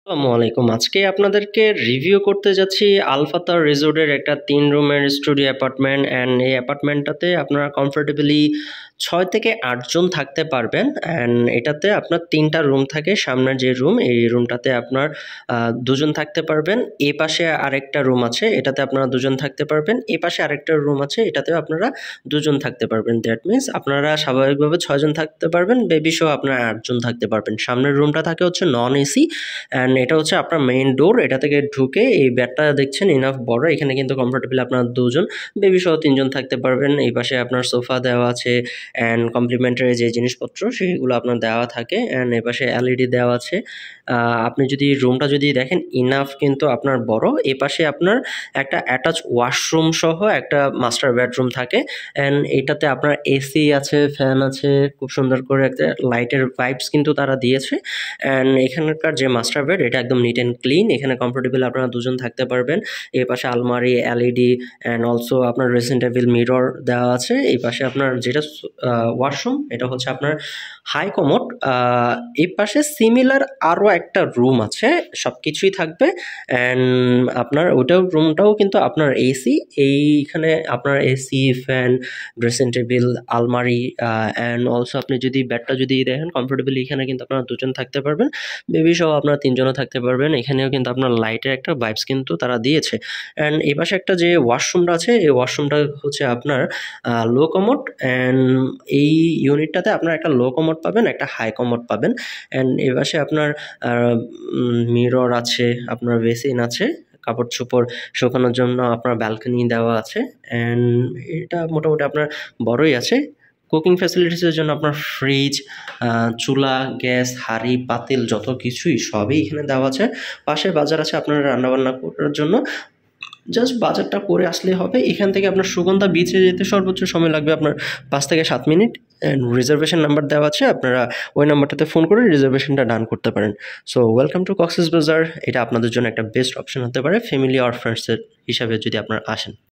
আসসালামু আলাইকুম। আজকে আপনাদেরকে রিভিউ করতে যাচ্ছি আলফাতার রিসোর্টের একটা ৩ রুমের স্টুডিও অ্যাপার্টমেন্ট অ্যান্ড এই অ্যাপার্টমেন্টটাতে আপনারা কমফোর্টেবলি ৬ থেকে ৮ জন থাকতে পারবেন অ্যান্ড এটাতে আপনার ৩টা রুম থাকে। সামনের যে রুম এই রুমটাতে আপনার ২ জন থাকতে পারবেন। এ পাশে আরেকটা রুম আছে, এটাতে আপনারা ২ জন থাকতে পারবেন। এ পাশে আরেকটা রুম আছে, এটাতেও আপনারা ২ জন থাকতে পারবেন। দ্যাট মিনস আপনারা স্বাভাবিকভাবে ৬ জন থাকতে পারবেন, বেবি সহ আপনারা ৮ জন থাকতে পারবেন। সামনের রুমটা থাকে হচ্ছে নন এসি অ্যান্ড এটা হচ্ছে আপনার মেইন ডোর। এটা থেকে ঢুকে এই বেডটা দেখছেন ইনাফ বড়, এখানে কিন্তু কমফোর্টেবলি আপনার ২ জন বেবি সহ ৩ জন থাকতে পারবেন। এই পাশে আপনার সোফা দেওয়া আছে অ্যান্ড কমপ্লিমেন্টারি যে জিনিসপত্র সেগুলো আপনার দেওয়া থাকে অ্যান্ড এই পাশে এলইডি দেওয়া আছে। আপনি যদি রুমটা যদি দেখেন ইনাফ কিন্তু আপনার বড়। এই পাশে আপনার একটা অ্যাটাচ ওয়াশরুম সহ একটা মাস্টার বেডরুম থাকে অ্যান্ড এটাতে আপনার এসি আছে, ফ্যান আছে, খুব সুন্দর করে একটা লাইটের ভাইবস কিন্তু তারা দিয়েছে অ্যান্ড এখানকার যে মাস্টার বেড এটা একদম নিট অ্যান্ড ক্লিন। এখানে কমফোর্টেবল আপনারা ২ জন থাকতে পারবেন। এই পাশে আলমারি, এলইডি অ্যান্ড অলসো আপনার ড্রেসিং টেবিল, মিরর দেওয়া আছে। এই পাশে আপনার যেটা ওয়াশরুম এটা হচ্ছে আপনার হাই কমোড। এই পাশে সিমিলার আরও একটা রুম আছে, সব কিছুই থাকবে অ্যান্ড আপনার রুমটাও কিন্তু আপনার এসি। এইখানে আপনার এসি, ফ্যান, ড্রেসিং টেবিল, আলমারি অ্যান্ড অলসো আপনি যদি বেডটা যদি দেখেন কমফোর্টেবলি এখানে কিন্তু আপনারা ২ জন থাকতে পারবেন, বেবি সহ আপনারা ৩ জনও থাকতে পারবেন। এখানেও কিন্তু আপনার লাইটের একটা ভাইবস কিন্তু তারা দিয়েছে অ্যান্ড এই পাশে একটা যে ওয়াশরুমটা আছে এই ওয়াশরুমটা হচ্ছে আপনার লো কমোড অ্যান্ড এই ইউনিটটাতে আপনার একটা লো কমোড পাবেন, একটা হাই কমোড পাবেন অ্যান্ড এই পাশে আপনার মিরর আছে, আপনার বেসিন আছে, কাপড় চোপড় শুকানোর জন্য আপনার ব্যালকনি দেওয়া আছে অ্যান্ড এটা মোটামুটি আপনার বড়ই আছে। কুকিং ফ্যাসিলিটিসের জন্য আপনার ফ্রিজ, চুলা, গ্যাস, হাঁড়ি, পাতিল যত কিছুই সবই এখানে দেওয়া আছে। পাশে বাজার আছে আপনার রান্নাবান্না করার জন্য, জাস্ট বাজারটা করে আসলেই হবে। এখান থেকে আপনার সুগন্ধা বিচে যেতে সর্বোচ্চ সময় লাগবে আপনার ৫ থেকে ৭ মিনিট অ্যান্ড রিজার্ভেশন নাম্বার দেওয়া আছে, আপনারা ওই নাম্বারটাতে ফোন করে রিজার্ভেশনটা ডান করতে পারেন। So welcome to Cox's Bazar. এটা আপনাদের জন্য একটা বেস্ট অপশন হতে পারে ফ্যামিলি আর ফ্রেন্ডসের হিসাবে যদি আপনারা আসেন।